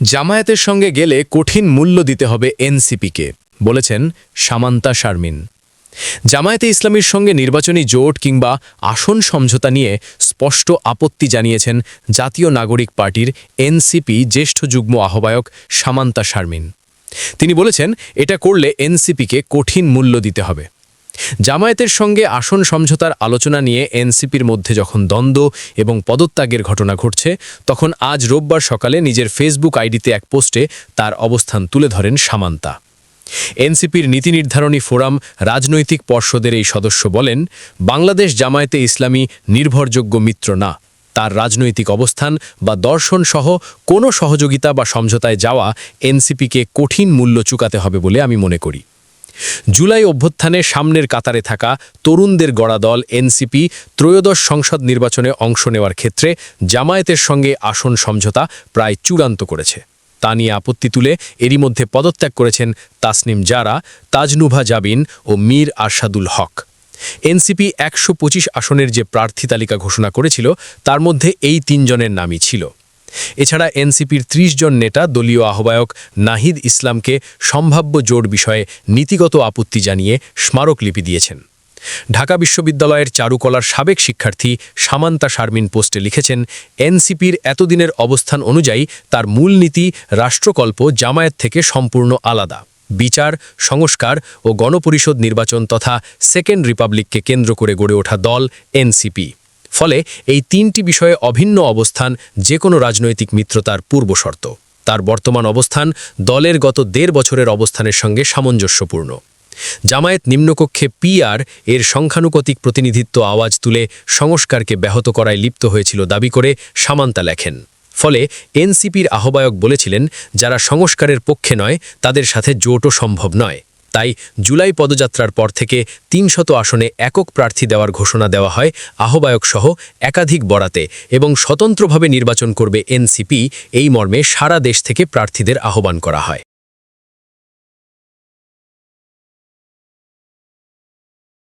জামায়াতের সঙ্গে গেলে কঠিন মূল্য দিতে হবে এনসিপিকে, বলেছেন সামান্তা শারমিন। জামায়াতে ইসলামীর সঙ্গে নির্বাচনী জোট কিংবা আসন সমঝোতা নিয়ে স্পষ্ট আপত্তি জানিয়েছেন জাতীয় নাগরিক পার্টির এনসিপি জ্যেষ্ঠ যুগ্ম আহ্বায়ক সামান্তা শারমিন। তিনি বলেছেন, এটা করলে এনসিপিকে কঠিন মূল্য দিতে হবে। জামায়াতের সঙ্গে আসন সমঝোতার আলোচনা নিয়ে এনসিপির মধ্যে যখন দ্বন্দ্ব এবং পদত্যাগের ঘটনা ঘটছে, তখন আজ রোববার সকালে নিজের ফেসবুক আইডিতে এক পোস্টে তার অবস্থান তুলে ধরেন সামান্তা। এনসিপির নীতি নির্ধারণী ফোরাম রাজনৈতিক পর্ষদের এই সদস্য বলেন, বাংলাদেশ জামায়াতে ইসলামী নির্ভরযোগ্য মিত্র না। তার রাজনৈতিক অবস্থান বা দর্শন সহ কোনো সহযোগিতা বা সমঝোতায় যাওয়া এনসিপিকে কঠিন মূল্য চুকাতে হবে বলে আমি মনে করি। জুলাই অভ্যুত্থানে সামনের কাতারে থাকা তরুণদের গড়া দল এনসিপি ত্রয়োদশ সংসদ নির্বাচনে অংশ নেওয়ার ক্ষেত্রে জামায়াতের সঙ্গে আসন সমঝোতা প্রায় চূড়ান্ত করেছে। তা নিয়ে আপত্তি তুলে এরই মধ্যে পদত্যাগ করেছেন তাসনিম জারা, তাজনুভা জাবিন ও মীর আরশাদুল হক। এনসিপি ১২৫ আসনের যে প্রার্থী তালিকা ঘোষণা করেছিল, তার মধ্যে এই তিনজনের নামই ছিল। এছাড়া এনসিপির ৩০ জন নেতা দলীয় আহ্বায়ক নাহিদ ইসলামকে সম্ভাব্য জোট বিষয়ে নীতিগত আপত্তি জানিয়ে স্মারকলিপি দিয়েছেন। ঢাকা বিশ্ববিদ্যালয়ের চারুকলার সাবেক শিক্ষার্থী সামান্তা শারমিন পোস্টে লিখেছেন, এনসিপির এতদিনের অবস্থান অনুযায়ী তার মূলনীতি রাষ্ট্রকল্প জামায়াত থেকে সম্পূর্ণ আলাদা। বিচার, সংস্কার ও গণপরিষদ নির্বাচন তথা সেকেন্ড রিপাবলিককে কেন্দ্র করে গড়ে ওঠা দল এনসিপি। ফলে এই তিনটি বিষয়ে অভিন্ন অবস্থান যে কোনো রাজনৈতিক মিত্রতার পূর্বশর্ত। তার বর্তমান অবস্থান দলের গত ১.৫ বছরের অবস্থানের সঙ্গে সামঞ্জস্যপূর্ণ। জামায়াত নিম্নকক্ষে পিআর এর সংখ্যানুপাতিক প্রতিনিধিত্ব আওয়াজ তুলে সংস্কারকে ব্যাহত করায় লিপ্ত হয়েছিল দাবি করে সামান্তা লেখেন। ফলে এনসিপির আহ্বায়ক বলেছিলেন, যারা সংস্কারের পক্ষে নয় তাদের সাথে জোটও সম্ভব নয়। তাই জুলাই পদযাত্রার পর থেকে ৩০০ আসনে একক প্রার্থী দেওয়ার ঘোষণা দেওয়া হয় আহ্বায়ক সহ একাধিক বরাতে, এবং স্বতন্ত্রভাবে নির্বাচন করবে এনসিপি, এই মর্মে সারা দেশ থেকে প্রার্থীদের আহ্বান করা হয়।